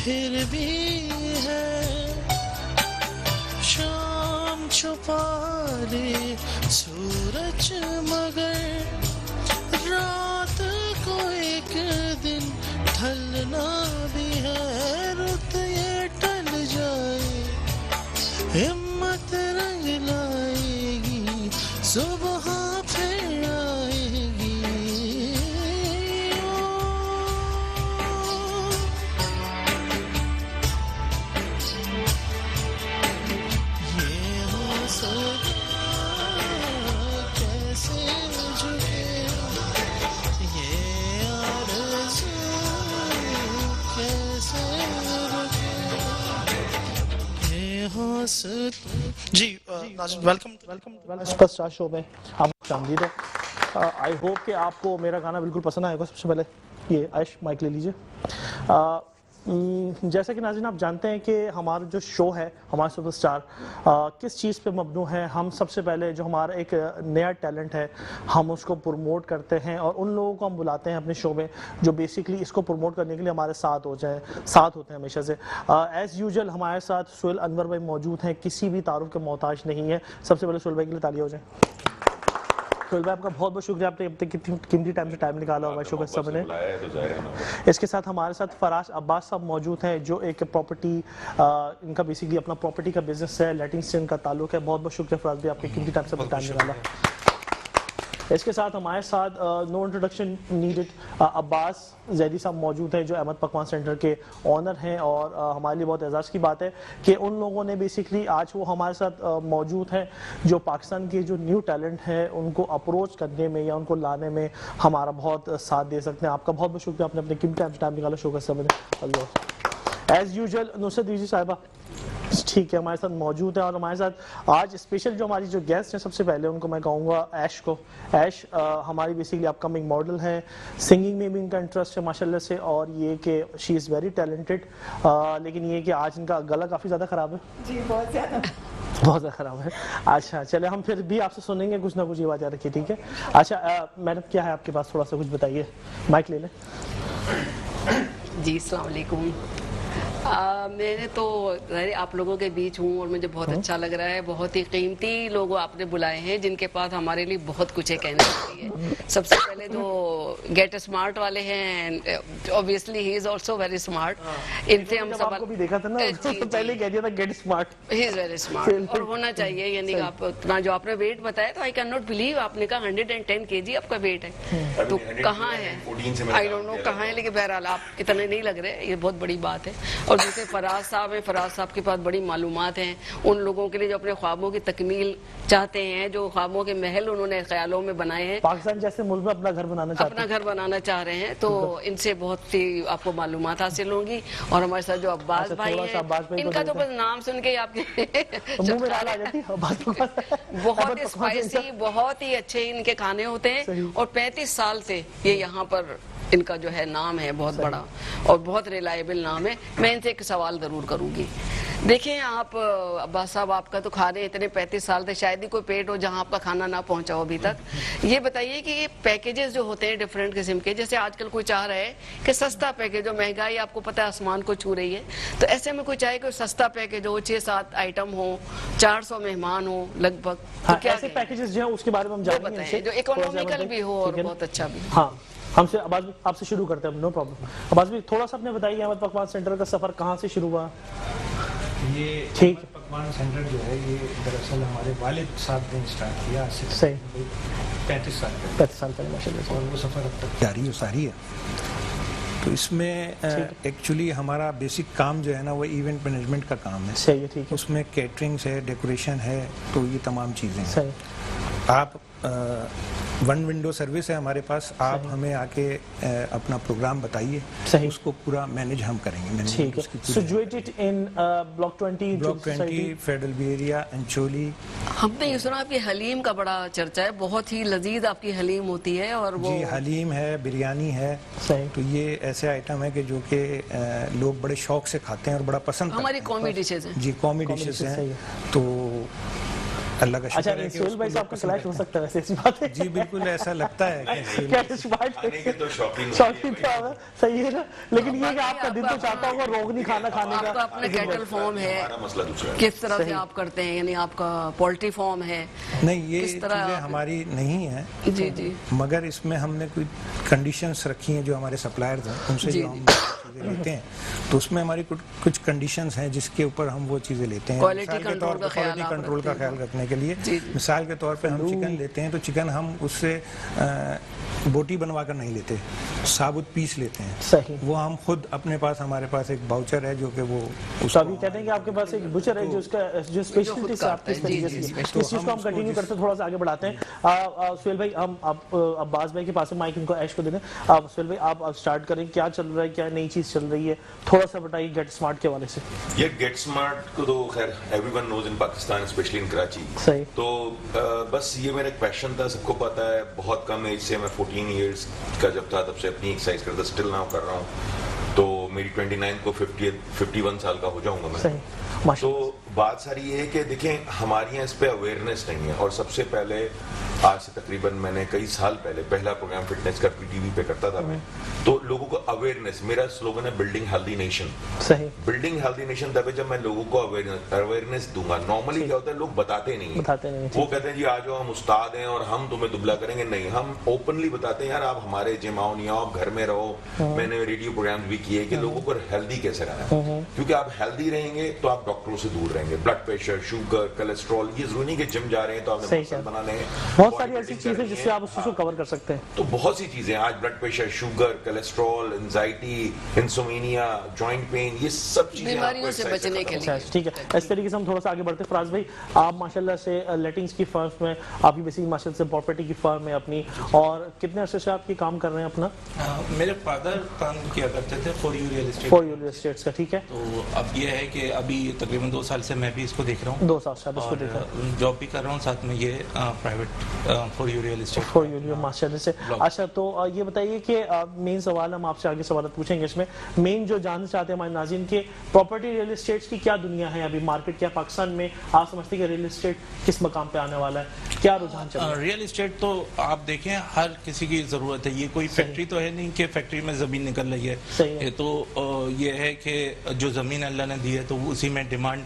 پھر بھی ہے شام چھپا لے سورج مگر رات کو ایک دن ڈھلنا بھی ہے رت یہ ٹل جائے ہمت رنگ لائے گی صبح پھر آئے گی جی ناظرین ویلکم اسٹار شو میں آپ خوش آمدید ہے. آئی ہوپ کہ آپ کو میرا گانا بالکل پسند آئے گا. سب سے پہلے یہ عائش مائک لے لیجیے. جیسا کہ ناظرین آپ جانتے ہیں کہ ہمارا جو شو ہے ہمارا سپر اسٹار کس چیز پہ مبنی ہے. ہم سب سے پہلے جو ہمارا ایک نیا ٹیلنٹ ہے ہم اس کو پروموٹ کرتے ہیں اور ان لوگوں کو ہم بلاتے ہیں اپنے شو میں جو بیسکلی اس کو پروموٹ کرنے کے لیے ہمارے ساتھ ہوتے ہیں ہمیشہ سے. ایز یوزول ہمارے ساتھ سہیل انور بھائی موجود ہیں, کسی بھی تعارف کے محتاج نہیں ہے. سب سے پہلے سہیل بھائی کے لیے تالیاں ہو جائیں. سہیل بھائی آپ کا بہت بہت شکریہ, آپ نے کتنی قیمتی ٹائم سے ٹائم نکالا ہوا شو کے سب نے. اس کے ساتھ ہمارے ساتھ فراز عباس صاحب موجود ہیں جو ایک پراپرٹی ان کا بیسکلی اپنا پراپرٹی کا بزنس ہے, لیٹنگ سے ان کا تعلق ہے. بہت بہت شکریہ فراز بھائی, آپ کے قیمتی ٹائم سے ٹائم نکالا. اس کے ساتھ ہمارے ساتھ نو انٹروڈکشن نیڈڈ عباس زیدی صاحب موجود ہیں جو احمد پکوان سینٹر کے آنر ہیں, اور ہمارے لیے بہت اعزاز کی بات ہے کہ ان لوگوں نے بیسکلی آج وہ ہمارے ساتھ موجود ہیں جو پاکستان کے جو نیو ٹیلنٹ ہے ان کو اپروچ کرنے میں یا ان کو لانے میں ہمارا بہت ساتھ دے سکتے ہیں. آپ کا بہت بہت شکریہ, آپ نے اپنے قیمتی ٹائم نکالا شو کا سب نے. ایز یوزول نصرت دیجی صاحبہ ٹھیک ہے ہمارے ساتھ موجود ہے, اور ہمارے ساتھ آج اسپیشل جو ہماری جو گیسٹ ہیں سب سے پہلے ان کو میں کہوں گا عائش کو. عائش ہماری بیسکلی اپ کمنگ ماڈل ہیں, سنگنگ میں بھی ان کا انٹرسٹ ہے ماشاءاللہ سے, اور یہ کہ شی از ویری ٹیلنٹڈ, لیکن یہ کہ آج ان کا گلا کافی زیادہ خراب ہے. جی بہت زیادہ خراب ہے. اچھا چلے ہم پھر بھی آپ سے سنیں گے کچھ نہ کچھ, یہ بات یاد رکھیے ٹھیک ہے. اچھا میڈم کیا ہے آپ کے پاس, تھوڑا سا کچھ بتائیے, مائک لے لیں. جی السلام علیکم. میں نے تو آپ لوگوں کے بیچ ہوں اور مجھے بہت اچھا لگ رہا ہے. بہت ہی قیمتی لوگ آپ نے بلائے ہیں جن کے پاس ہمارے لیے بہت کچھ ہے کہنے کے لیے. سب سے پہلے تو گیٹ اسمارٹ والے ہیں, obviously he is also very smart. ان سے ہم سب آپ کو بھی دیکھا تھا نا پہلے کہہ دیا تھا get smart. he is very smart اور ہونا چاہیے, یعنی آپ اتنا جو آپ نے ویٹ بتایا تو I cannot believe آپ نے کہا 110 kg آپ کا ویٹ ہے, تو کہاں ہے I don't know کہاں ہے, لیکن بہرحال آپ اتنے نہیں لگ رہے, یہ بہت بڑی بات ہے. اور جیسے فراز صاحب ہیں, فراز صاحب کے پاس بڑی معلومات ہیں ان لوگوں کے لیے جو اپنے خوابوں کی تکمیل چاہتے ہیں, جو خوابوں کے محل انہوں نے خیالوں میں بنائے ہیں, پاکستان جیسے ملک میں اپنا گھر بنانا چاہ رہے ہیں, تو ان سے بہت سی آپ کو معلومات حاصل ہوں گی. اور ہمارے ساتھ جو عباس بھائی ہیں, ان کا تو بس نام سن کے آپ کے بہت ہی اسپائسی, بہت ہی اچھے ان کے کھانے ہوتے ہیں, اور 35 سال سے یہ یہاں پر ان کا جو ہے نام ہے بہت بڑا اور بہت ریلائبل نام ہے. میں ان سے ایک سوال ضرور کروں گی. دیکھیں آپ عباس صاحب, آپ کا تو کھانے اتنے 35 سال سے شاید ہی کوئی پیٹ ہو جہاں آپ کا کھانا نہ پہنچا ہو ابھی تک. یہ بتائیے کہ یہ پیکیجز جو ہوتے ہیں ڈیفرنٹ قسم کے, جیسے آج کل کوئی چاہ رہا ہے کہ سستا پیکیج ہو, مہنگائی آپ کو پتہ ہے آسمان کو چھو رہی ہے, تو ایسے میں کوئی چاہے کہ سستا پیکیج ہو, 6-7 آئٹم ہو, 400 مہمان ہو لگ بھگ, تو کیا ایسے پیکیجز جو ہیں اس کے بارے میں ہم جانیں گے, جو اکنامیکل بھی ہو اور بہت اچھا بھی. ہاں ہم سے عباس بھی آپ سے شروع کرتے ہیں, نو پرابلم. عباس بھی تھوڑا سا اپنے بتائیے احمد پکوان سینٹر کا سفر کہاں سے شروع ہوا؟ یہ احمد پکوان سینٹر جو ہے یہ دراصل ہمارے والد صاحب نے اسٹارٹ کیا 35 سال پہلے ماشاءاللہ, اور وہ سفر اب تک جاری و ساری ہے. تو اس میں ایکچولی ہمارا بیسک کام جو ہے نا وہ ایونٹ مینجمنٹ کا کام ہے. اس میں کیٹرنگس ہے, ڈیکوریشن ہے, تو یہ تمام چیزیں ہیں. آپ ون ونڈو سروس ہے ہمارے پاس, آپ ہمیں آ کے اپنا پروگرام بتائیے, اس کو پورا مینیج ہم کریں گے. Situated in block 20 federal B area Ancholi. ہم نے یہ سنا کہ حلیم کا بڑا چرچا ہے, بہت ہی لذیذ آپ کی حلیم ہوتی ہے. اور وہ جی حلیم ہے, بریانی ہے, تو یہ ایسے آئٹم ہے کہ جو کہ لوگ بڑے شوق سے کھاتے ہیں اور بڑا پسند کرتے ہیں. ہماری قومی ڈشز ہیں. جی قومی ڈشز ہیں. تو अल्लाह का अच्छा, शुक्र है कि सोहेल भाई साहब का क्लैश हो सकता है वैसे इस बात है? जी बिल्कुल ऐसा लगता है कि कैश बात खाने के तो शौकीन शौकीन तो है, सही है ना, लेकिन ये कि आपका दिल तो चाहता होगा रोगनी खाना खाने आपका का। अपना कैटल फॉर्म है, हमारा मसला दूसरा है। किस तरह से आप करते हैं, यानी आपका पोल्ट्री फॉर्म है? नहीं, ये किस तरह चीज़ें आप- हमारी नहीं है, जी जी मगर इसमें हमने कोई कंडीशंस रखी हैं जो हमारे सप्लायर्स हैं उनसे जी, जो हम चीज़ें लेते हैं, तो उसमें हमारी कुछ कंडीशंस हैं जिसके ऊपर हम वो चीज़ें लेते हैं। Quality मिसाल के control तौर का पे ख्याल क्वालिटी आप कंट्रोल का रखते हैं। ख्याल रखने के लिए जी, जी। मिसाल के तौर पे हम चिकन लेते हैं तो चिकन हम उससे बोटी बनवा कर नहीं लेते, साबुत पीस लेते हैं। सही। वो हम खुद अपने पास, हमारे पास एक बाउचर है जो कि वो तो अभी कहते हैं कि आपके पास एक बुचर है जो उसका जो स्पेशलिटी से आपकी इस तरीके से तो इस चीज़ को हम कंटिन्यू करते हैं, थोड़ा सा आगे बढ़ाते हैं। सुहेल भाई, हम अब्बास भाई के पास माइक इनको ऐश को दे दें। सुहेल भाई आप स्टार्ट करें, क्या चल रहा है, क्या नई चीज़ चल रही है, थोड़ा सा बताइए गेट स्मार्ट के हवाले से। ये गेट स्मार्ट को तो खैर everyone knows in Pakistan, specially in Karachi. सही। तो बस ये मेरा एक पैशन था, सबको पता है, बहुत कम एज से, मैं 14 इयर्स का जब था तब से अपनी एक्सरसाइज करता, स्टिल नाउ कर रहा हूँ। तो मेरी 29 को 51 साल का हो जाऊंगा मैं। सही, तो माशाल्लाह। बात सारी ये है कि देखें, हमारे यहाँ इस पे अवेयरनेस नहीं है। और सबसे पहले आज से तकरीबन मैंने कई साल पहले पहला प्रोग्राम फिटनेस का पीटीवी पे करता था मैं, तो लोगों को अवेयरनेस, मेरा स्लोगन है बिल्डिंग हेल्दी नेशन। सही। बिल्डिंग हेल्दी नेशन तभी जब मैं लोगों को अवेयरनेस दूंगा। नॉर्मली क्या होता है, लोग बताते नहीं हैं। बताते नहीं हैं, वो कहते हैं जी आ जाओ, हम उस्ताद हैं और हम तुम्हें दुबला करेंगे। नहीं, हम ओपनली बताते हैं, यार आप हमारे जिम आओ, नहीं आओ, आप घर में रहो। मैंने रेडियो प्रोग्राम्स भी किए कि लोगों को हेल्दी कैसे रहना है, क्योंकि आप हेल्दी रहेंगे तो आप डॉक्टरों से दूर रहेंगे। ब्लड प्रेशर, शुगर, कोलेस्ट्रॉल, ये जरूरी नहीं कि जिम जा रहे हैं तो आपने सही मसल है। बनाने हैं। बहुत body सारी ऐसी building चीज़ें करनी जिससे है। आप उस चीज़ को कवर कर सकते हैं। तो बहुत सी चीजें आज, blood pressure, sugar, cholesterol, anxiety, insomnia, joint pain, ये सब चीजें बीमारियों से बचने के लिए। अच्छा, ठीक है, इस तरीके से हम थोड़ा सा आगे बढ़ते हैं। फराज भाई, आप माशाल्लाह से लेटिंग्स की फर्म में, आपकी बेसिक माशाल्लाह से प्रॉपर्टी की फर्म है अपनी, और कितने अरसे से आप ये काम कर रहे हैं अपना? मेरे फादर काम किया करते थे for you real estate. For real estates का, ठीक है। तो अब ये है कि अभी तकरीबन 2 साल से मैं भी इसको देख रहा हूँ 2 साल से आप इसको और देखा जॉब भी कर रहा हूँ साथ में, ये private for you real estate. For union माशाल्लाह से। अच्छा, तो ये बताइए कि मेन सवाल हम आपसे आगे सवाल पूछेंगे, इसमें मेन जो जानना चाहते हैं हमारे नाज़रीन के, प्रॉपर्टी रियल एस्टेट्स की क्या दुनिया है अभी, मार्केट क्या पाकिस्तान में, आप समझते हैं कि रियल एस्टेट किस मकाम पे आने वाला है, क्या रुझान चल रहा है? रियल एस्टेट तो आप देखें हर किसी की ज़रूरत है। ये कोई फैक्ट्री तो है नहीं कि फैक्ट्री में ज़मीन निकल रही है। सही है। ये तो ये है कि जो ज़मीन अल्लाह ने दी है तो उसी में डिमांड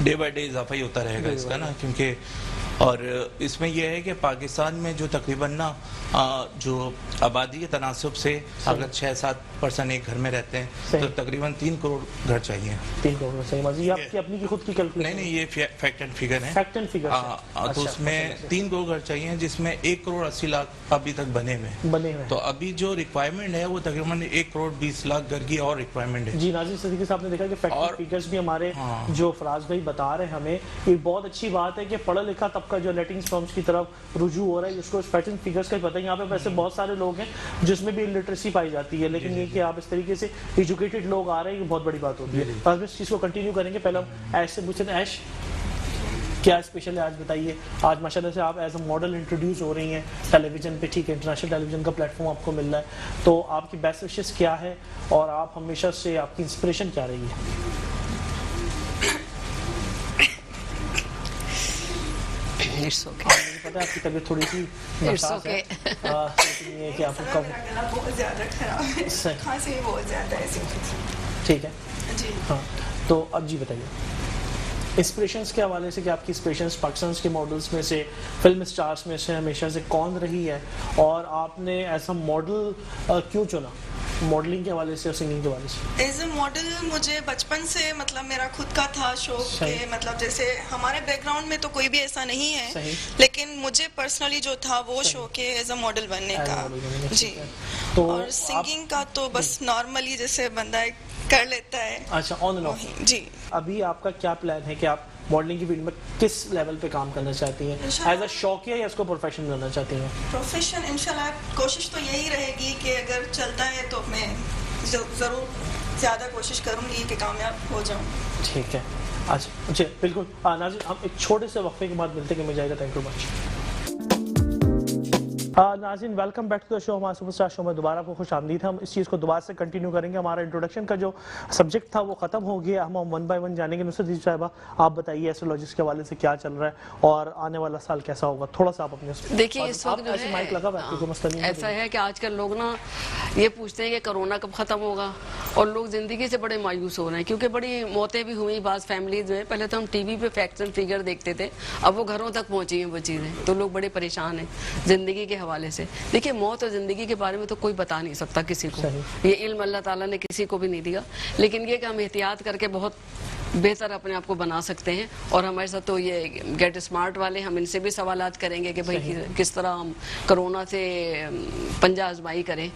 डे बाय डे इजाफा ही होता रहेगा इसका ना, क्योंकि और इसमें यह है कि पाकिस्तान में जो तकरीबन ना जो आबादी के तनासब से अगर 6-7% एक घर में रहते हैं तो तकरीबन 3 करोड़ घर चाहिए। 3 करोड़, सही बात। ये आपकी अपनी की खुद की कैलकुलेशन? नहीं, ये फैक्ट एंड फिगर है। Fact and figure. तो उसमें 3 करोड़ घर चाहिए, जिसमें 1 करोड़ 80 लाख अभी तक बने हुए। हैं। तो अभी जो रिक्वायरमेंट है वो तकरीबन 1 करोड़ 20 लाख घर की और रिक्वायरमेंट है। जी नाज़रीन, सदीक़ी साहब ने देखा कि फैक्ट एंड फिगर्स भी हमारे जो फराज भाई बता रहे हैं हमें, ये बहुत अच्छी बात है कि पढ़ा लिखा तबका जो लेटिंग्स फर्म्स की तरफ रुजू हो रहा है, जिसको फैक्ट एंड फिगर्स का पता है। यहाँ पे वैसे बहुत सारे लोग हैं जिसमें भी इलिटरेसी पाई जाती है, लेकिन ये कि आप इस तरीके से एजुकेटेड लोग आ रहे हैं, ये बहुत बड़ी बात होती है। बस इस चीज़ को कंटिन्यू करेंगे। पहले हम ऐश से पूछते हैं, ऐश क्या स्पेशल है आज बताइए। आज माशाल्लाह से आप एज अ मॉडल इंट्रोड्यूस हो रही हैं टेलीविज़न पे, ठीक है, इंटरनेशनल टेलीविज़न का प्लेटफॉर्म आपको मिल रहा है, तो आपकी बेस्ट विशेस क्या है और आप हमेशा से आपकी इंस्पिरेशन क्या रही है? It's okay. मुझे पता है आपकी तबीयत थोड़ी सी नासाज है, लेकिन ये कि आपको कब गला बहुत ज़्यादा खराब है, सही। खांसी भी बहुत ज़्यादा है, ठीक है। जी। हाँ, तो अब जी बताइए इंस्पिरेशंस के हवाले से कि आपकी इंस्पिरेशंस पाकिस्तान के मॉडल्स में से, फिल्म स्टार्स में से हमेशा से कौन रही है, और आपने ऐसा मॉडल क्यों चुना मॉडलिंग के हवाले से और सिंगिंग के हवाले से? एज ए मॉडल मुझे बचपन से मतलब मेरा खुद का था शौक सही। के, मतलब जैसे हमारे बैकग्राउंड में तो कोई भी ऐसा नहीं है, सही। लेकिन मुझे पर्सनली जो था वो शौक है एज ए मॉडल बनने As a का। model बनने का, जी। ठीक है। तो और सिंगिंग का तो बस नॉर्मली जैसे बंदा कर लेता है। अच्छा, ऑन एंड ऑफ। जी। अभी आपका क्या प्लान है कि आप मॉडलिंग की फील्ड में किस लेवल पे काम करना चाहती हैं? एज अ शौक या इसको प्रोफेशन बनाना चाहती हैं? प्रोफेशन इंशाल्लाह कोशिश तो यही रहेगी कि अगर चलता है तो मैं ज़रूर ज़्यादा कोशिश करूँगी कि कामयाब हो जाऊँ। ठीक है। अच्छा जी बिल्कुल। नाज़रीन, हम एक छोटे से वक्फे के बाद मिलते हैं कि मिल जाएगा। Thank you much. नाज़रीन welcome back to the show. हमारे सुपरस्टार शो में दोबारा आपको खुश आमदीद। हम इस चीज़ को दोबारा से कंटिन्यू करेंगे। हमारा इंट्रोडक्शन का जो सब्जेक्ट था वो ख़त्म हो गया। हम वन बाय वन जानेंगे। नुसरत साहिबा, आप बताइए एस्ट्रोलॉजिस्ट के हवाले से क्या चल रहा है और आने वाला साल कैसा होगा, थोड़ा सा आप अपने देखिए इस वक्त जो है माइक लगा हुआ है, कोई मसला नहीं है। ऐसा है कि आजकल लोग ना ये पूछते हैं कि कोरोना कब खत्म होगा, और लोग जिंदगी से बड़े मायूस हो रहे हैं क्योंकि बड़ी मौतें भी हुई बाज़ फैमिलीज में। पहले तो हम टीवी पे फैक्ट्स एंड फिगर देखते थे, अब वो घरों तक पहुंची हैं वो चीज़ें, तो लोग बड़े परेशान हैं जिंदगी के हवाले से। देखिए मौत और ज़िंदगी के बारे में तो कोई बता नहीं सकता किसी को, ये इल्म अल्लाह ताला ने किसी को भी नहीं दिया, लेकिन ये कि हम एहतियात करके बहुत बेहतर अपने आप को बना सकते हैं। और हमारे साथ तो ये गेट स्मार्ट वाले, हम इनसे भी सवालात करेंगे कि भाई किस तरह हम कोरोना से पंजा आजमाई करें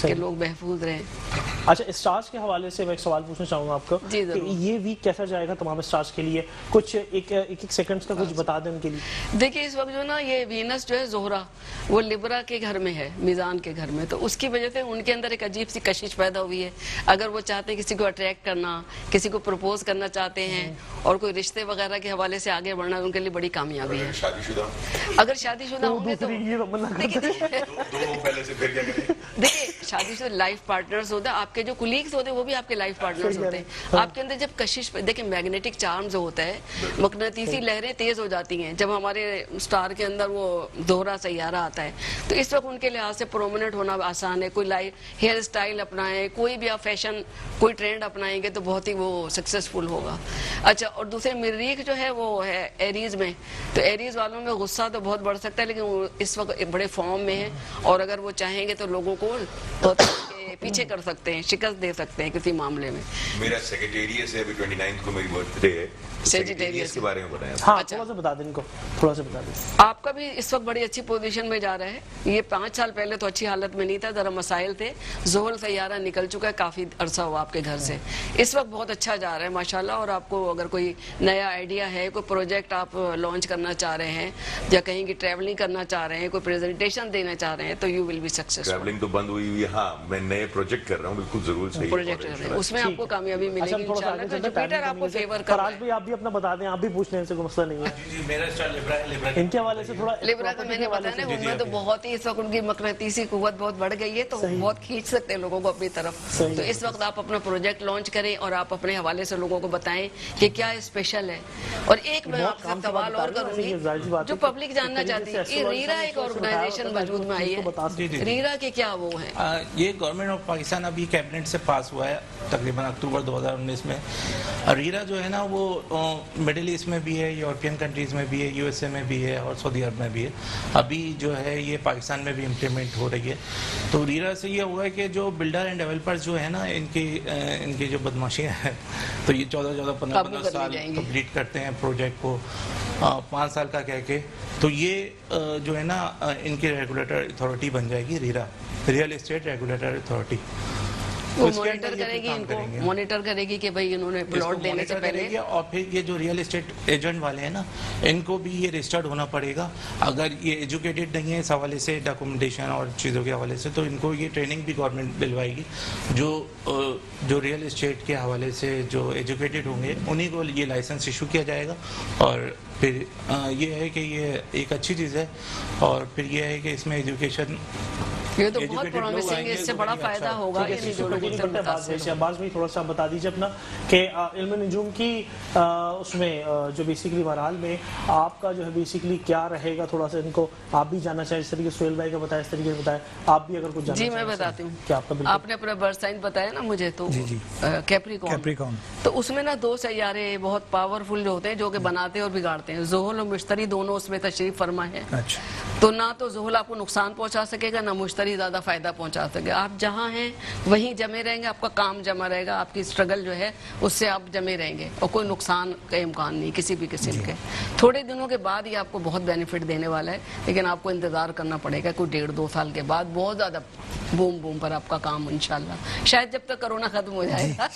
कि लोग महफूज रहें। अच्छा, स्टार्स के हवाले से मैं एक सवाल पूछना चाहूँगा आपको जी कि ये वीक कैसा जाएगा तमाम स्टार्स के लिए, कुछ एक सेकंड्स का कुछ बता दें उनके लिए। देखिए इस वक्त जो ना ये वीनस जो है ज़ोहरा वो लिब्रा के घर में है, मीज़ान के घर में, तो उसकी वजह से उनके अंदर एक अजीब सी कशिश पैदा हुई है। अगर वो चाहते हैं किसी को अट्रैक्ट करना, किसी को प्रपोज करना चाहते हैं और कोई रिश्ते वगैरह के हवाले से आगे बढ़ना, उनके लिए बड़ी कामयाबी है। शादीशुदा अगर शादीशुदा होंगे तो देखिए शादीशुदा लाइफ पार्टनर्स होते हैं, आपके जो कुलीग्स होते हैं वो भी आपके लाइफ पार्टनर्स होते हैं। आपके अंदर जब कशिश, देखिए मैग्नेटिक चार्म जो होता है, मकनातीसी लहरें तेज हो जाती हैं जब हमारे स्टार के अंदर वो दोहरा सैयारा आता है, तो इस वक्त उनके लिहाज से प्रोमिनेंट होना आसान है। कोई हेयर स्टाइल अपनाए, कोई भी आप फैशन कोई ट्रेंड अपनाएंगे तो बहुत ही वो सक्सेसफुल होगा। अच्छा, और दूसरे मरीख जो है वो है एरीज में, तो एरीज वालों में गुस्सा तो बहुत बढ़ सकता है, लेकिन वो इस वक्त बड़े फॉर्म में है और अगर वो चाहेंगे तो लोगों को पीछे कर सकते हैं, शिकस्त दे सकते हैं किसी मामले में। मेरा सेक्रेटेरिएट है, अभी 29 को मेरी बर्थडे है, सेक्रेटेरिएट के बारे में बताया। हाँ, थोड़ा सा बता दें इनको, थोड़ा सा बता दें। आपका भी इस वक्त बड़ी अच्छी पोजीशन में जा रहा है। ये 5 साल पहले तो अच्छी हालत में नहीं था, जरा मसाइल थे। ज़ोहल सैयारा निकल चुका है, काफी अरसा हुआ आपके घर से, इस वक्त बहुत अच्छा जा रहा है माशाल्लाह। और आपको अगर कोई नया आइडिया है, कोई प्रोजेक्ट आप लॉन्च करना चाह रहे हैं या कहीं की ट्रैवलिंग करना चाह रहे हैं, कोई प्रेजेंटेशन देना चाह रहे हैं, तो you will be successful. Travelling तो बंद हुई हुई है, हाँ मैं नए प्रोजेक्ट कर रहा हूँ, बिल्कुल जरूर सही प्रोजेक्ट कर रहे हैं, उसमें आपको कामयाबी मिलेगी इंशाल्लाह। तो जुपिटर आपको फेवर कर रहा है। भी आप भी अपना बता दें, आप भी पूछने से कोई मसला नहीं है। जी, मेरा स्टार लिब्रा है। लिब्रा इनके हवाले से थोड़ा लिब्रा का मैंने बताया ना, उनमें तो बहुत ही इस वक्त उनकी मकनातीसी कुव्वत बहुत बढ़ गई है, तो बहुत खींच सकते हैं लोगों को अपनी तरफ। तो इस वक्त आप अपना प्रोजेक्ट लॉन्च करें और आप अपने हवाले से लोगों को बताएं कि क्या स्पेशल है। और एक मैं आपसे सवाल और करूंगी जो पब्लिक जानना चाहती है, ये रीरा एक ऑर्गेनाइजेशन वजूद में आई है, रीरा के क्या वो है? ये गवर्नमेंट ऑफ पाकिस्तान अभी कैबिनेट से पास हुआ है तकरीबन अक्टूबर 2019 में। रीरा जो है ना वो मिडिल ईस्ट में भी है, यूरोपियन कंट्रीज़ में भी है, यूएसए में भी है और सऊदी अरब में भी है। अभी जो है ये पाकिस्तान में भी इम्प्लीमेंट हो रही है। तो रीरा से ये हुआ है कि जो बिल्डर एंड डेवलपर्स जो है ना, इनकी जो बदमाशियाँ हैं, तो ये 14-15 साल कंप्लीट करते हैं प्रोजेक्ट को 5 साल का कह के, तो ये जो है ना इनकी रेगुलेटर अथॉरिटी बन जाएगी रीरा, रियल एस्टेट रेगुलेटर अथॉरिटी। वो मॉनिटर करेगी, इनको मॉनिटर करेगी कि भाई इन्होंने प्लॉट देने से पहले। और फिर ये जो रियल एस्टेट एजेंट वाले हैं ना, इनको भी ये रजिस्टर्ड होना पड़ेगा। अगर ये एजुकेटेड नहीं है इस हवाले से, डॉक्यूमेंटेशन और चीज़ों के हवाले से, तो इनको ये ट्रेनिंग भी गवर्नमेंट दिलवाएगी। जो रियल एस्टेट के हवाले से जो एजुकेटेड होंगे उन्हीं को ये लाइसेंस इशू किया जाएगा। और फिर ये है कि ये एक अच्छी चीज़ है। और फिर ये है कि इसमें एजुकेशन, ये तो बहुत प्रॉमिसिंग है, इससे बड़ा फायदा होगा। में थोड़ा सा बता दीजिए अपना कि इल्म निजूम की उसमें जो बेसिकली बहरहाल में आपका जो है बेसिकली क्या रहेगा, थोड़ा सा इनको आप भी जानना चाहिए। जिस तरीके सुहेल भाई का बताया, इस तरीके से बताया, आप भी अगर कुछ जानना। जी मैं बताती हूँ। क्या आपने अपना बर्थ साइन बताया ना मुझे, तो कैप्रिकॉर्न, तो उसमें ना 2 सैयारे बहुत पावरफुल जो होते हैं, जो कि बनाते और बिगाड़ते हैं। ज़ोहल और मुश्तरी दोनों उसमें तशरीफ फरमा है। अच्छा, तो ना तो ज़ोहल आपको नुकसान पहुंचा सकेगा, ना मुश्तरी ज्यादा फायदा पहुंचा सकेगा। आप जहां हैं वहीं जमे रहेंगे, आपका काम जमा रहेगा, आपकी स्ट्रगल जो है उससे आप जमे रहेंगे और कोई नुकसान का इम्कान नहीं किसी भी किस्म के। थोड़े दिनों के बाद ये आपको बहुत बेनिफिट देने वाला है, लेकिन आपको इंतजार करना पड़ेगा। कोई 1.5-2 साल के बाद बहुत ज्यादा बूम पर आपका काम इंशाल्लाह, शायद जब तक कोरोना खत्म हो जाएगा।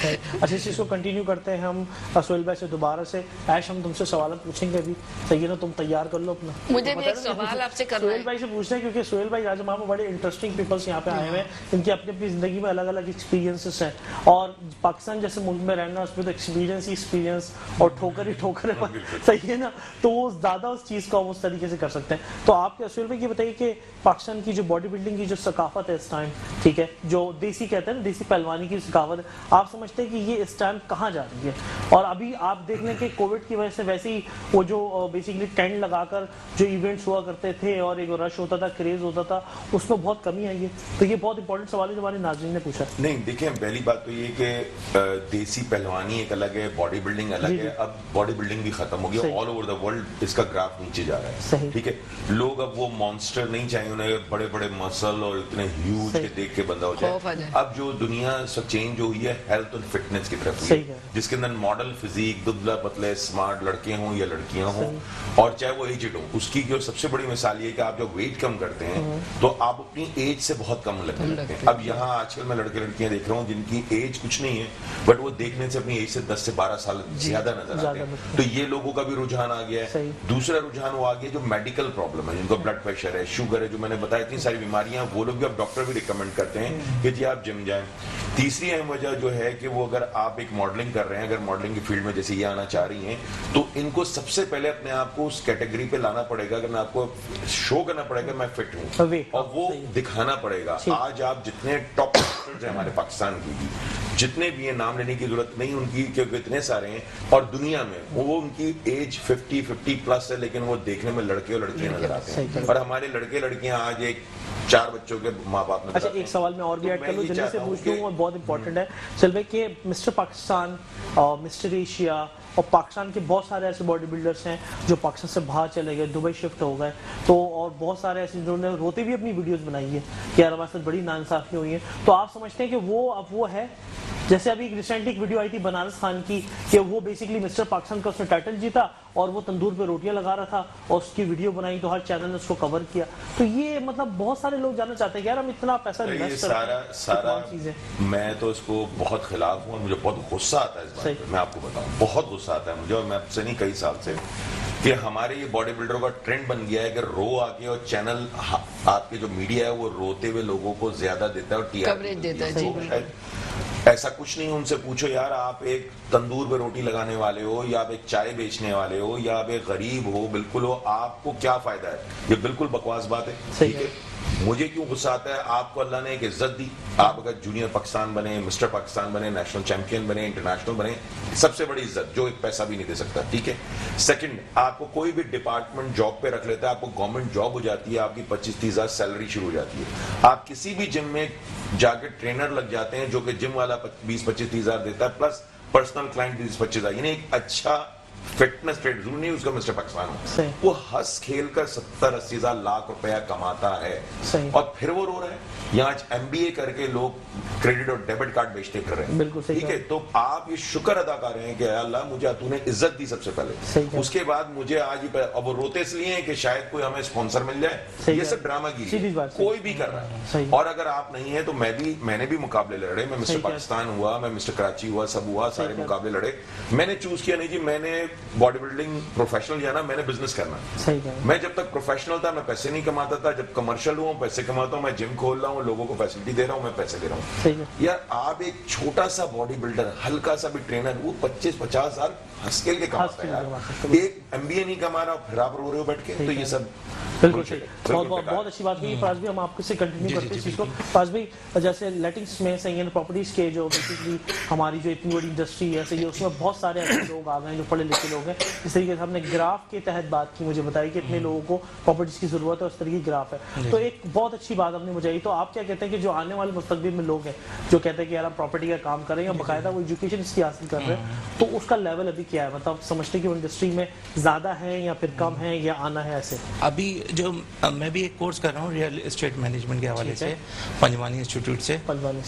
अच्छा, इस चीज़ को कंटिन्यू करते हैं हम सोहेल भाई से दोबारा से। ऐश, हम तुमसे सवाल पूछेंगे अभी, सही है ना? तुम तैयार कर लो अपना। मुझे भी एक सवाल आपसे करना है। सोहेल भाई से पूछना है क्योंकि सोहेल भाई आज हमारे बड़े इंटरेस्टिंग पीपल्स यहाँ पे आए हुए हैं, इनकी अपनी अपनी जिंदगी में अलग अलग एक्सपीरियंसेस हैं, और पाकिस्तान जैसे मुल्क में रहना, उसमें तो एक्सपीरियंस ही एक्सपीरियंस और ठोकर ही ठोकर है, सही है ना? तो वो ज़्यादा उस चीज़ को हम उस तरीके से कर सकते हैं। तो आप सोहेल भाई ये बताइए कि पाकिस्तान की जो बॉडी बिल्डिंग की जो सकाफत है इस टाइम, ठीक है, जो देसी कहते हैं ना, देसी पहलवानी की सकाफत है, आप समझते हैं कि ये इस टाइम कहाँ जा रही है? और अभी आप देख लें कि कोविड की वजह से वैसे ही वो जो बेसिकली टेंट लगाकर जो इवेंट्स हुआ करते थे और एक रश होता था, क्रेज होता था, उसमें बहुत कमी आई है। तो ये बहुत इंपॉर्टेंट सवाल है जो हमारे नाज़रीन ने पूछा। नहीं, देखिए, पहली बात तो ये कि देसी पहलवानी एक अलग है, बॉडी बिल्डिंग अलग है। अब बॉडी बिल्डिंग भी खत्म हो गई, ऑल ओवर द वर्ल्ड इसका ग्राफ नीचे जा रहा है, ठीक है। लोग अब वो मॉन्स्टर नहीं चाहिए, उन्हें बड़े बड़े मसल और इतने ह्यूज के देख के बंदा हो जाए। अब जो दुनिया सब चेंज हुई है हेल्थ और फिटनेस की तरफ हुई है, जिसके अंदर मॉडल फिजिक, दुबला पतले स्मार्ट लड़के हों या लड़कियां हों, और चाहे वो एजड हो, उसकी जो सबसे बड़ी मिसाल ये है कि आप जब वेट कम करते हैं तो आप अपनी एज से बहुत कम लगने लगते हैं। अब यहाँ आजकल मैं लड़के लड़कियां देख रहा हूँ जिनकी एज कुछ नहीं है, बट वो देखने से अपनी एज से 10 से 12 साल ज्यादा नजर आते हैं। तो ये लोगों का भी रुझान आ गया है। दूसरा रुझान वो आ गया जो मेडिकल प्रॉब्लम है, जिनको ब्लड प्रेशर है, शुगर है, जो मैंने बताया इतनी सारी बीमारियां, वो लोग भी अब डॉक्टर भी रिकमेंड करते हैं कि जी आप जिम जाएं। तीसरी अहम वजह जो है कि वो अगर आप एक मॉडलिंग कर रहे हैं, अगर मॉडलिंग की फील्ड में जैसे ये आना चाह रही हैं, तो इनको सबसे पहले अपने आप को उस कैटेगरी पे लाना पड़ेगा, अगर आपको शो करना पड़ेगा मैं फिट हूँ, और वो दिखाना पड़ेगा। आज आप जितने टॉप डॉक्टर्स हैं हमारे पाकिस्तान की, जितने भी ये नाम लेने की जरूरत नहीं उनकी, क्योंकि इतने सारे हैं, और दुनिया में वो उनकी एज 50 प्लस है, लेकिन वो देखने में लड़के और लड़कियां नजर आते हैं। और हमारे लड़के लड़कियां आज एक 4 बच्चों के माँ बाप में। अच्छा, एक सवाल मैं और भी ऐड कर लूं, जल्दी से पूछ लूं, और बहुत इंपॉर्टेंट है चल भाई, कि मिस्टर पाकिस्तान और मिस्टर एशिया और पाकिस्तान के बहुत सारे ऐसे बॉडी बिल्डर्स हैं जो पाकिस्तान से बाहर चले गए, दुबई शिफ्ट हो गए, तो और बहुत सारे ऐसे जिन्होंने रोते भी अपनी वीडियोस बनाई है कि यार हमारे साथ बड़ी नाइंसाफी हुई है। तो आप समझते हैं कि वो अब वो है, जैसे अभी रिसेंटली एक वीडियो आई थी बनारस खान की कि वो बेसिकली मिस्टर पाकिस्तान का उसने टाइटल जीता और वो तंदूर पे रोटियां लगा रहा था और उसकी वीडियो बनाई, तो हर चैनल ने उसको कवर किया। तो ये मतलब बहुत सारे लोग जानना चाहते हैं कि यार हम इतना पैसा इन्वेस्ट करते हैं, सारा चीजें। मैं तो इसको बहुत खिलाफ हूँ, मुझे बहुत गुस्सा आता है इस बात पे, मैं आपको बताऊं, बहुत गुस्सा आता है मुझे, और मैं आपसे नहीं कई साल से, कि हमारे ये बॉडी बिल्डरों का ट्रेंड बन गया है कि रो आके, और चैनल आपके जो मीडिया है वो रोते हुए लोगों को ज्यादा देता है और कवरेज देता है। ऐसा कुछ नहीं, उनसे पूछो यार आप एक तंदूर पे रोटी लगाने वाले हो, या आप एक चाय बेचने वाले हो, या आप एक गरीब हो, बिल्कुल हो, आपको क्या फायदा है? ये बिल्कुल बकवास बात है, ठीक है। मुझे क्यों गुस्सा आता है? आपको अल्लाह ने एक इज्जत दी, आप अगर जूनियर पाकिस्तान बने, मिस्टर पाकिस्तान बने, नेशनल चैंपियन बने, इंटरनेशनल बने, सबसे बड़ी इज्जत जो एक पैसा भी नहीं दे सकता, ठीक है। सेकंड, आपको कोई भी डिपार्टमेंट जॉब पे रख लेता है, आपको गवर्नमेंट जॉब हो जाती है, आपकी 25-30 हजार सैलरी शुरू हो जाती है। आप किसी भी जिम में जाके ट्रेनर लग जाते हैं जो कि जिम वाला 20-25-30 हजार देता है, प्लस पर्सनल क्लाइंट 20-25 हजार, यानी एक अच्छा फिटनेस ट्रेनर, जरूर नहीं उसका मिस्टर पाकिस्तान हो, वो हंस खेल कर 70-80 हजार लाख रुपया कमाता है, और फिर वो रो रहा है। यहाँ MBA करके लोग क्रेडिट और डेबिट कार्ड बेचते फिर रहे हैं, बिल्कुल ठीक है। तो आप ये शुक्र अदा कर रहे हैं कि अल्लाह मुझे तूने इज्जत दी सबसे पहले, उसके बाद मुझे आज ही, अब वो रोते इसलिए हैं कि शायद कोई हमें स्पॉन्सर मिल जाए, ये सब ड्रामागिरी है, कोई भी कर रहा है। और अगर आप नहीं है तो मैंने भी मुकाबले लड़े, मैं मिस्टर पाकिस्तान हुआ, मैं मिस्टर कराची हुआ, सब हुआ, सारे मुकाबले लड़े। मैंने चूज किया नहीं जी मैंने बॉडी बिल्डिंग प्रोफेशनल जाना, मैंने बिजनेस करना। मैं जब तक प्रोफेशनल था मैं पैसे नहीं कमाता था, जब कमर्शियल हुआ पैसे कमाता हूँ, मैं जिम खोल रहा हूँ, लोगों को फैसिलिटी दे रहा हूँ, मैं पैसे दे रहा हूँ। यार आप एक छोटा सा बॉडी बिल्डर, हल्का सा भी ट्रेनर, वो 25-50 साल हंस खेल के कमाता है यार, एक MBA नहीं कमा रहा, फिर आप रो रहे हो बैठ के, तो ये सब बिल्कुल सही। बहुत अच्छी बात हुई। फाज भी हम आपको से कंटिन्यू करते हैं इस चीज़ को। फाज भाई, जैसे लेटिंग्स में सही प्रॉपर्टीज के जो बेसिकली हमारी जो इतनी बड़ी इंडस्ट्री है सही, उसमें बहुत सारे ऐसे लोग आ गए जो पढ़े लिखे लोग हैं। इस तरीके से हमने ग्राफ के तहत बात की, मुझे बताई कि इतने लोगों को प्रॉपर्टीज की जरूरत है, उस तरीके की ग्राफ है। तो एक बहुत अच्छी बात आपने मुझे आई। तो आप क्या कहते हैं कि जो आने वाले मुस्तकबिल में लोग हैं जो कहते हैं कि यार हम प्रॉपर्टी का काम कर रहे हैं, बाकायदा वो एजुकेशन इसकी हासिल कर रहे हैं, तो उसका लेवल अभी क्या है? मतलब समझते कि वो इंडस्ट्री में ज्यादा है या फिर कम है, या आना है ऐसे? अभी जो मैं भी एक कोर्स कर रहा हूँ रियल एस्टेट मैनेजमेंट के हवाले से, पंजवानी इंस्टीट्यूट से।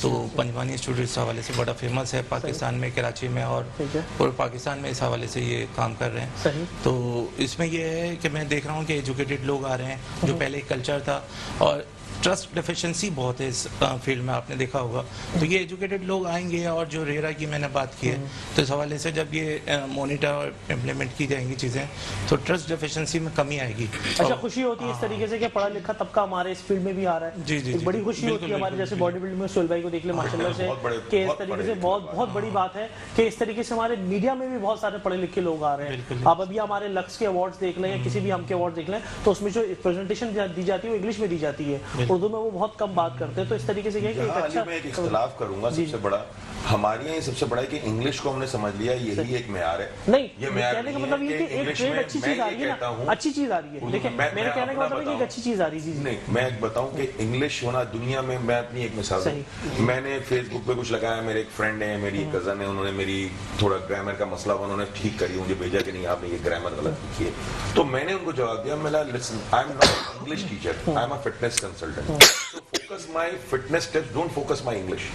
तो पंजवानी इंस्टीट्यूट इस हवाले से बड़ा फेमस है पाकिस्तान में, कराची में और पूरे पाकिस्तान में, इस हवाले से ये काम कर रहे हैं। तो इसमें ये है कि मैं देख रहा हूँ कि एजुकेटेड लोग आ रहे हैं, जो पहले एक कल्चर था, और ट्रस्ट डेफिशिएंसी बहुत है इस फील्ड में, आपने देखा होगा। तो ये एजुकेटेड लोग आएंगे, और जो रेरा की मैंने बात की है, तो इस हवाले से जब ये मॉनिटर और इम्प्लीमेंट की जाएंगी चीज़ें, तो ट्रस्ट डेफिशिएंसी में कमी आएगी। अच्छा, खुशी होती है इस तरीके से कि पढ़ा लिखा तबका हमारे इस फील्ड में भी आ रहा है। जी जी, बड़ी खुशी होती है हमारे जैसे बॉडी बिल्डिंग में सोहेल भाई को देख ले माशाल्लाह से, कि इस तरीके से बहुत बड़ी बात है कि इस तरीके से हमारे मीडिया में भी बहुत सारे पढ़े लिखे लोग आ रहे हैं। आप अभी हमारे लक्स के अवार्ड्स देख लें या किसी भी हम के अवार्ड देख लें, तो उसमें जो प्रेजेंटेशन दी जाती है वो इंग्लिश में दी जाती है, उर्दू में वो बहुत कम बात करते हैं। तो इस तरीके से एक अच्छा, मैं एक इख्तिलाफ करूंगा, सबसे बड़ा हमारे यहाँ सबसे बड़ा है कि इंग्लिश को हमने समझ लिया यही एक मेयार है। नहीं, ये कहने का मतलब ये कि एक ट्रेड अच्छी चीज आ रही है ना, अच्छी चीज आ रही है। देखिए मेरे कहने का मतलब है कि एक अच्छी चीज आ रही है। नहीं, मैं बताऊं कि इंग्लिश होना दुनिया में, मैं अपनी एक मिसाल दूं, मैंने फेसबुक पे कुछ लगाया, मेरे एक फ्रेंड है, मेरी कजन है, उन्होंने मेरी थोड़ा ग्रामर का मसला उन्होंने ठीक करी, मुझे भेजा कि नहीं आपने ये ग्रामर गलत लिखी है, तो मैंने उनको जवाब दिया, मैं listen, I am not English teacher, I am a fitness consultant, focus my fitness tips, don't focus my English.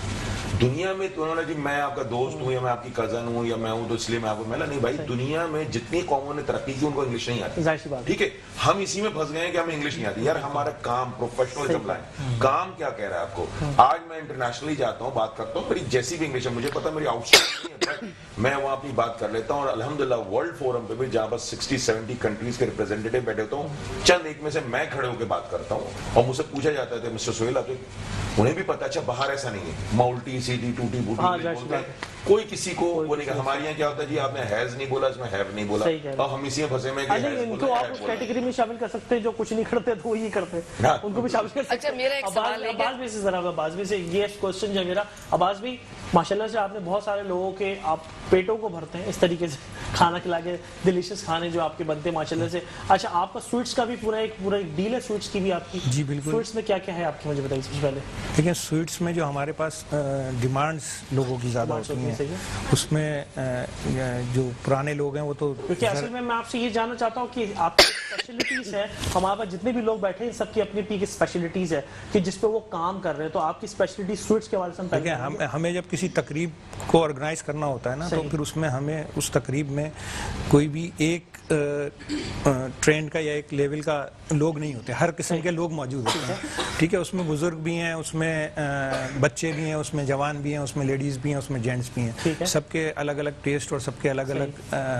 दुनिया में तो उन्होंने जी मैं आपका दोस्त हूँ या मैं आपकी कजन हूँ या मैं हूँ तो इसलिए मैं आपको मिला, नहीं भाई, दुनिया में जितनी कौमों ने तरक्की की उनको इंग्लिश नहीं आती, ठीक है। हम इसी में फंस गए हैं कि हमें इंग्लिश नहीं आती। यार हमारा काम प्रोफेशनलिज्म लाए, काम क्या कह रहा है आपको। आज मैं इंटरनेशनली जाता हूँ, बात करता हूँ, मेरी जैसी भी इंग्लिश है, मुझे पता मेरी आउटस्टैंडिंग है, मैं वहाँ अपनी बात कर लेता हूँ। और अल्हम्दुलिल्लाह वर्ल्ड फोरम पे भी जहाँ बस 60-70 कंट्रीज के रिप्रेजेंटेटिव बैठे होता हूँ, चंद एक में से मैं खड़े होकर बात करता हूँ, और मुझसे पूछा जाता है मिस्टर सोहेल, आप, उन्हें भी पता, अच्छा बाहर ऐसा नहीं है, मल्टी सीटी टूटी बूटी बोलते हैं, कोई किसी को वो नहीं। हमारे यहाँ क्या होता है जी, आपने हैज नहीं बोला, इसमें हैव नहीं बोला, और हम इसी में फंसे में इनको आप उस कैटेगरी में शामिल कर सकते हैं जो कुछ नहीं करते तो वही करते हैं, उनको भी शामिल कर सकते हैं। अच्छा, मेरा एक सवाल है, अब्बास भी से जरा अब्बास भी से ये क्वेश्चन जो मेरा, अब्बास भी माशाल्लाह से आपने बहुत सारे लोगों के आप पेटों को भरते हैं इस तरीके से खाना खिला के, डिलीशियस खाने जो आपके बनते हैं माशाल्लाह से। अच्छा, आपका स्वीट्स का भी पूरा एक डील है स्वीट्स की भी आपकी? जी बिल्कुल। स्वीट्स में क्या क्या है आपकी, मुझे बताइए सबसे पहले। देखिए स्वीट्स में जो हमारे पास डिमांड्स लोगों की ज़्यादा होती हैं, उसमें जो पुराने लोग हैं वो तो, क्योंकि असल में मैं आपसे ये जानना चाहता हूँ कि आपकी स्पेशलिटीज है, हमारे पास जितने भी लोग बैठे हैं सबकी अपनी अपनी स्पेशलिटीज है कि जिस पे वो काम कर रहे हैं, तो आपकी स्पेशलिटी स्वीट्स के बारे में देखिए हमें जब किसी तकरीब को ऑर्गेनाइज करना होता है ना, तो फिर उसमें हमें उस तकरीब में कोई भी एक ट्रेंड का या एक लेवल का लोग नहीं होते, हर किस्म के लोग मौजूद होते हैं, ठीक है। उसमें बुजुर्ग भी हैं, उसमें बच्चे भी हैं, उसमें जवान भी हैं, उसमें लेडीज भी हैं, उसमें जेंट्स भी हैं, सबके अलग अलग टेस्ट और सबके अलग अलग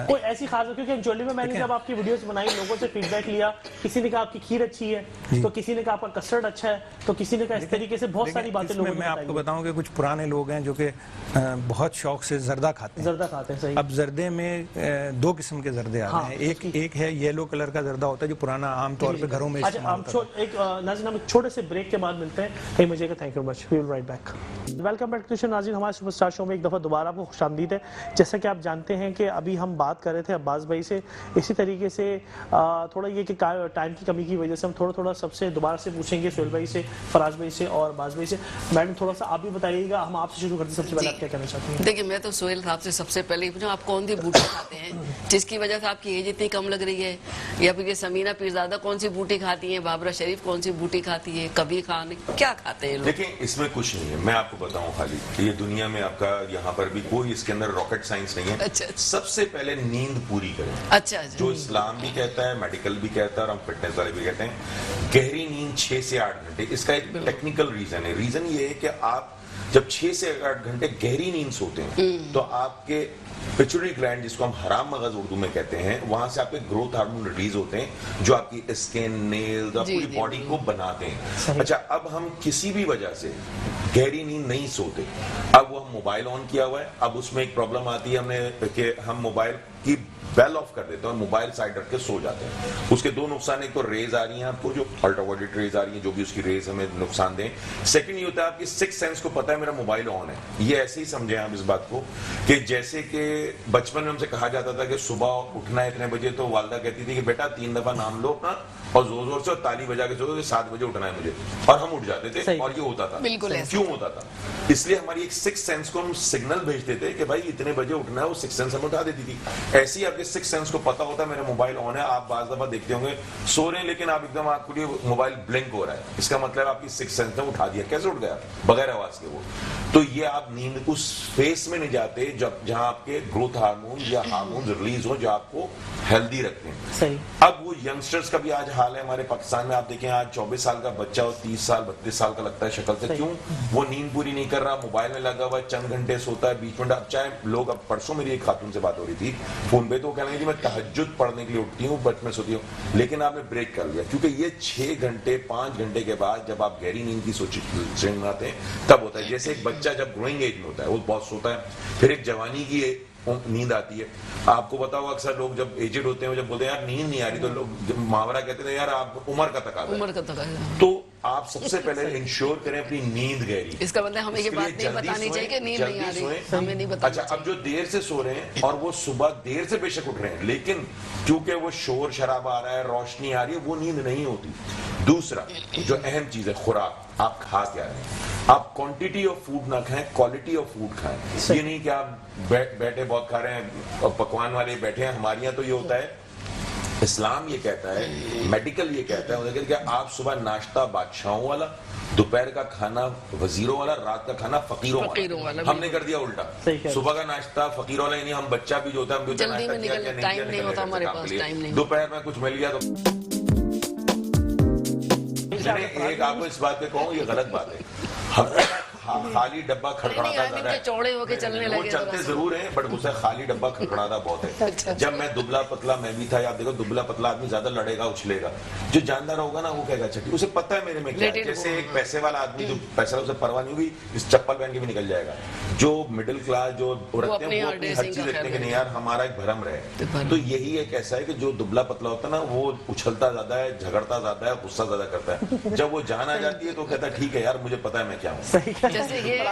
कोई ऐसी खास, क्योंकि एक्चुअली में मैंने जब आपकी वीडियोस बनाई, लोगों से फीडबैक लिया, किसी ने कहा आपकी खीर अच्छी है, तो किसी ने कहा आपका कस्टर्ड अच्छा है, तो किसी ने कहा इस तरीके से बहुत सारी बातें लोगों ने। मैं आपको बताऊं कि कुछ पुराने लोग हैं जो कि बहुत शौक से जर्दा खाते हैं, सही। अब जर्दे में दो किस्म के जर्दे आ रहे हैं, एक है येलो कलर का जर्दा होता है जो पुराना आम तौर पे घरों में इस्तेमाल होता है। एक नाज़रीन, हम एक छोटे से ब्रेक के बाद मिलते हैं, कहीं मुझे thank you much, we will write back. Welcome back to नाज़रीन, हमारे सुपरस्टार शो में एक दफ़ा दोबारा आपको खुशामदीद है। जैसा कि आप जानते हैं कि अभी हम बात कर रहे थे अब्बास भाई से, इसी तरीके से थोड़ा ये कि टाइम की कमी की वजह से हम थोड़ा सबसे दोबारा से पूछेंगे, सोहेल भाई से, फराज भाई से और अब्बास भाई से। मैडम थोड़ा सा आप भी बताइएगा, हम आपसे शुरू करते हैं, सबसे पहले आप क्या कहना चाहते हैं? देखिए, मैं तो सोहेल साहब से सबसे पहले ही पूछूं, आप कौन सी बूटी खाते हैं जिसकी वजह से आपकी एज इतनी कम लग रही है, या फिर ये समीना पीरजादा कौन सी बूटी खाती है, बाबरा शरीफ कौन सी बूटी खाती है, कभी खान क्या खाते हैं लोग? देखिए इसमें कुछ नहीं है, मैं आपको बताऊं, खाली ये दुनिया में आपका यहाँ पर भी कोई इसके अंदर रॉकेट साइंस नहीं है। अच्छा। सबसे पहले नींद पूरी करें। अच्छा। जो इस्लाम भी कहता है, मेडिकल भी कहता है, और हम फिटनेस वाले भी कहते हैं, गहरी नींद 6 से 8 घंटे। इसका एक टेक्निकल रीजन है। रीजन ये है कि आप जब 6 से 8 घंटे गहरी नींद सोते हैं तो आपके पिट्यूटरी ग्लैंड, जिसको हम हराम मगज उर्दू में कहते हैं, वहां से आपके ग्रोथ हार्मोन रिलीज होते हैं जो आपकी स्किन, नेल्स और पूरी बॉडी को बनाते हैं। अच्छा, अब हम किसी भी वजह से गहरी नींद नहीं सोते, अब वो हम मोबाइल ऑन किया हुआ है, अब उसमें एक प्रॉब्लम आती है हमने कि हम मोबाइल की बेल ऑफ कर देते हैं और मोबाइल साइड रख के सो जाते हैं। उसके दो नुकसान, एक तो रेज आ रही हैं आपको, जो अल्ट्रावायलेट रेज आ रही हैं, जो भी उसकी रेज हमें नुकसान दें। सेकंड ये होता है आपकी सिक्स सेंस को पता है मेरा मोबाइल ऑन है। ये ऐसे ही समझे आप इस बात को कि जैसे कि बचपन में हमसे कहा जाता था कि सुबह उठना है इतने बजे, तो वालदा कहती थी कि बेटा 3 दफा नाम लो अपना और जोर जोर से और ताली बजा के सो, 7 बजे उठना है मुझे, और हम उठ जाते थे। और ये होता था, बिल्कुल क्यों होता था? इसलिए हमारी एक सिक्स सेंस को हम सिग्नल भेजते थे कि भाई इतने बजे उठना है, वो सिक्स सेंस हमें उठा देती थी। ऐसे ही आपके सिक्स सेंस को पता होता है मेरा मोबाइल ऑन है। आप बाज दफा देखते होंगे सो रहे हैं लेकिन आप एकदम आपको लिए मोबाइल ब्लिंक हो रहा है, इसका मतलब आपकी सिक्स सेंस ने उठा दिया। कैसे उठ गया? बगैर आवाज के वो। तो ये आप नींद उस फेस में नहीं जाते जब जहां आपके ग्रोथ हार्मोन या हार्मोन रिलीज हो जो आपको हेल्दी रखते हैं। सही। अब वो यंगस्टर्स का भी आज حال ہے ہمارے پاکستان میں. آپ دیکھیں آج 24 سال کا بچہ اور 30 سال 32 سال کا لگتا ہے شکل سے. کیوں؟ وہ نیند پوری نہیں کر رہا, موبائل میں لگا ہوا, چند گھنٹے سوتا ہے, بیچ میں اب چاہے لوگ, اب پرسوں میری ایک خاتون سے بات ہو رہی تھی فون پہ, تو وہ کہنے لگی میں تہجد پڑھنے کے لیے اٹھتی ہوں بٹ میں سوتی ہوں, لیکن آپ نے بریک کر لیا کیونکہ یہ 6 گھنٹے 5 گھنٹے کے بعد جب آپ گہری نیند کی سوچیں آتے ہیں تب ہوتا ہے. جیسے ایک بچہ جب گروئنگ ایج میں ہوتا ہے وہ بہت سوتا ہے, پھر ایک جوانی کی نیند آتی ہے. آپ کو پتا ہو اکثر لوگ جب ایجڈ ہوتے ہیں جب بولتے ہیں یار نیند نہیں آ رہی, تو لوگ محاورہ کہتے ہیں یار آپ عمر کا تقاضا. تو آپ سب سے پہلے انشور کریں اپنی نیند گہری. اس کا مطلب ہمیں یہ بات نہیں بتانی چاہیے کہ نیند نہیں آ رہی, ہمیں نہیں بتانا. اچھا, اب جو دیر سے سو رہے ہیں اور وہ صبح دیر سے بے شک اٹھ رہے ہیں, لیکن کیونکہ وہ شور شرابہ آ رہا ہے, روشنی آ رہی ہے, وہ نیند نہیں ہوتی. دوسرا جو اہم چیز ہے خوراک, آپ کھا کیا رہے ہیں. آپ کوانٹٹی آف فوڈ نہ کھائیں, کوالٹی آف فوڈ کھائیں. یہ نہیں کہ آپ بیٹھے بہت کھا رہے ہیں اور پکوان والے بیٹھے ہیں. ہمارے یہاں تو یہ ہوتا ہے, اسلام یہ کہتا ہے, میڈیکل یہ کہتا ہے کہ آپ صبح ناشتہ بادشاہوں والا, دوپہر کا کھانا وزیروں والا, رات کا کھانا فقیروں والا. ہم نے کر دیا الٹا, صبح کا ناشتہ فقیروں والا, یعنی ہم بچہ بھی جو ہوتا ہے ہم جلدی میں نکل, ٹائم نہیں ہوتا ہمارے پاس, ٹائم نہیں. دوپہر میں کچھ مل گیا تو ایک آپ کو اس بات پہ کہوں یہ غلط بات ہے. خالی ڈبہ کھڑکھڑاتا زیادہ ہے, چوڑے ہو کے چلنے لگے, وہ چلتے ضرور ہیں بٹ اسے خالی ڈبہ کھڑکھڑاتا بہت ہے. جب میں دبلا پتلا میں بھی تھا, آپ دیکھو دبلا پتلا آدمی زیادہ لڑے گا اچھلے گا, جو جاندار ہوگا نا وہ کہے گا چٹی, اسے پتہ ہے میرے میں کیا ہے. جیسے ایک پیسے والا آدمی جو پیسہ اسے پرواہ نہیں ہوگی, اس چپل پہن کے بھی نکل جائے گا. جو مڈل کلاس جو عورتیں ہیں وہ اپنی ہر چیز دیکھتے ہیں کہ نہیں یار ہمارا ایک بھرم رہے. تو یہی ایک ایسا ہے کہ جو دبلا پتلا ہوتا ہے نا وہ اچھلتا زیادہ ہے, جھگڑتا زیادہ ہے, غصہ زیادہ کرتا ہے. جب وہ جان آ جاتی ہے تو کہتا ہے ٹھیک ہے یار مجھے پتا ہے میں کیا ہوں. جیسے یہ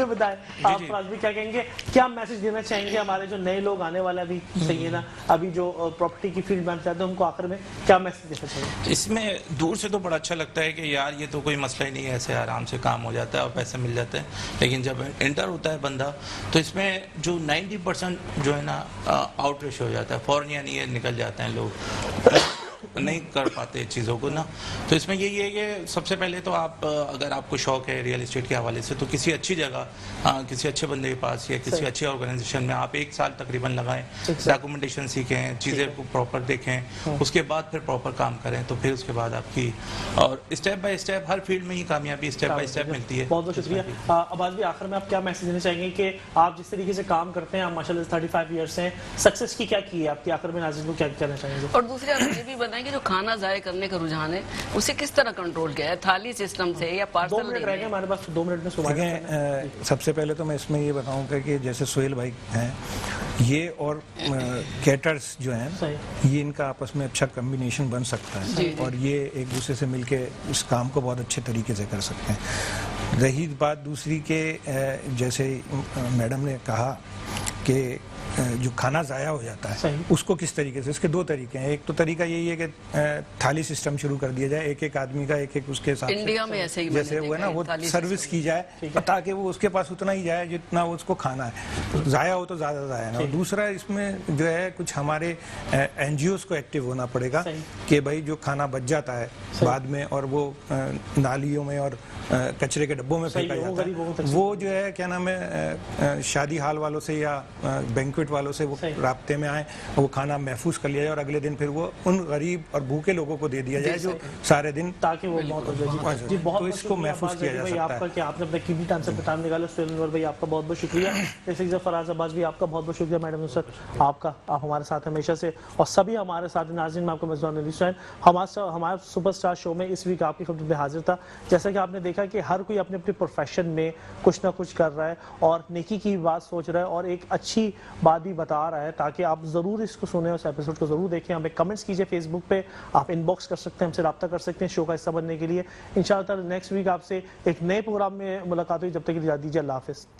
بتائیں آپ فراز بھی کیا کہیں گے, کیا میسج دینا چاہیں گے ہمارے جو نئے لوگ آنے والے ابھی صحیح ہے نا, ابھی جو پراپرٹی کی فیلڈ میں آنا چاہتے ہیں ان کو آخر میں کیا میسج دینا چاہیے؟ اس میں دور سے تو بڑا اچھا لگتا ہے کہ یار یہ تو کوئی مسئلہ ہی نہیں ہے, ایسے آرام سے کام ہو جاتا ہے اور پیسے مل جاتے ہیں. لیکن جب انٹر ہوتا ہے بندہ تو اس میں جو 90% جو ہے نا آؤٹ رش ہو جاتا ہے, فوراً یعنی یہ نکل جاتے ہیں لوگ, نہیں کر پاتے چیزوں کو نا. تو اس میں یہی ہے کہ سب سے پہلے تو آپ اگر آپ کو شوق ہے ریئل اسٹیٹ کے حوالے سے تو کسی اچھی جگہ, کسی اچھے بندے کے پاس یا کسی اچھے آرگنائزیشن میں آپ 1 سال تقریباً لگائیں, ڈاکومنٹیشن سیکھیں, چیزیں پراپر دیکھیں, اس کے بعد پھر پراپر کام کریں, تو پھر اس کے بعد آپ کی اور step by step Hare field میں ہی کامیابی اسٹیپ بائی اسٹیپ ملتی ہے. بہت بہت شکریہ. عباس بھی آخر میں آپ کیا میسج دینا چاہیں گے کہ آپ جس طریقے سے کام کرتے ہیں, آپ ماشاء اللہ 35 ایئرس ہیں, سکسیس کی کیا کی ہے آپ کی, آخر میں ناظرین کو کیا کہنا چاہیں گے؟ اور دوسری آپ یہ بھی بتائیں کہ جو کھانا ضائع کرنے کا رجحان ہے اسے کس طرح کنٹرول کیا ہے, تھالی سسٹم سے یا پارسل؟ 2 منٹ رہ گئے ہمارے پاس, 2 منٹ میں دیکھیں سب سے پہلے تو میں اس میں یہ بتاؤں گا کہ جیسے سہیل بھائی ہیں یہ اور کیٹرز جو ہیں یہ ان کا آپس میں اچھا کمبینیشن بن سکتا ہے اور یہ ایک دوسرے سے مل کے اس کام کو بہت اچھے طریقے سے کر سکتے ہیں. رہی بات دوسری کہ جیسے میڈم نے کہا کہ جو کھانا ضائع ہو جاتا ہے اس کو کس طریقے سے, اس کے 2 طریقے ہیں. ایک تو طریقہ یہی ہے کہ تھالی سسٹم شروع کر دیا جائے, ایک آدمی کا ایک اس کے حساب سے انڈیا میں ایسے ہی جیسے وہ ہے نا وہ سروس کی جائے تاکہ وہ اس کے پاس اتنا ہی جائے جتنا وہ اس کو کھانا ہے, ضائع ہو تو زیادہ ضائع نا. دوسرا اس میں جو ہے کچھ ہمارے NGOs کو ایکٹیو ہونا پڑے گا کہ بھائی جو کھانا بچ جاتا ہے بعد میں اور وہ نالیوں میں اور کچرے کے ڈبوں میں پھینکا جاتا ہے, وہ جو ہے کیا نام ہے شادی ہال والوں سے یا بینکویٹ والوں سے وہ رابطے میں آئیں, وہ کھانا محفوظ کر لیا جائے اور اگلے دن پھر وہ ان غریب اور بھوکے لوگوں کو دے دیا جائے جو سارے دن, تاکہ وہ موت ہو جائے. جی بہت تو اس کو محفوظ کیا جا سکتا ہے. کہ آپ نے اپنے قیمتی ٹائم سے ٹائم نکالا. سہیل انور بھائی آپ کا بہت بہت شکریہ. جیسے کہ فراز عباس بھی آپ کا بہت بہت شکریہ. میڈم نصرت آپ کا, آپ ہمارے ساتھ ہمیشہ سے, اور سبھی ہمارے ساتھ ناظرین. میں آپ کو میزبان علی حسین ہمارے سپر اسٹار شو میں اس ویک آپ کی خدمت میں حاضر تھا. جیسا کہ آپ نے دیکھا کہ ہر کوئی اپنے اپنے پروفیشن میں کچھ نہ کچھ کر رہا ہے اور نیکی کی بات سوچ رہا ہے اور ایک اچھی بات بھی بتا رہا ہے, تاکہ آپ ضرور اس کو سنیں, اس ایپیسوڈ کو ضرور دیکھیں. ہمیں کمنٹس کیجئے فیس بک پہ, آپ ان باکس کر سکتے ہیں, ہم سے رابطہ کر سکتے ہیں شو کا حصہ بننے کے لیے. انشاءاللہ نیکسٹ ویک آپ سے ایک نئے پروگرام میں ملاقات ہوئی. جب تک اجازت دیجیے, اللہ حافظ.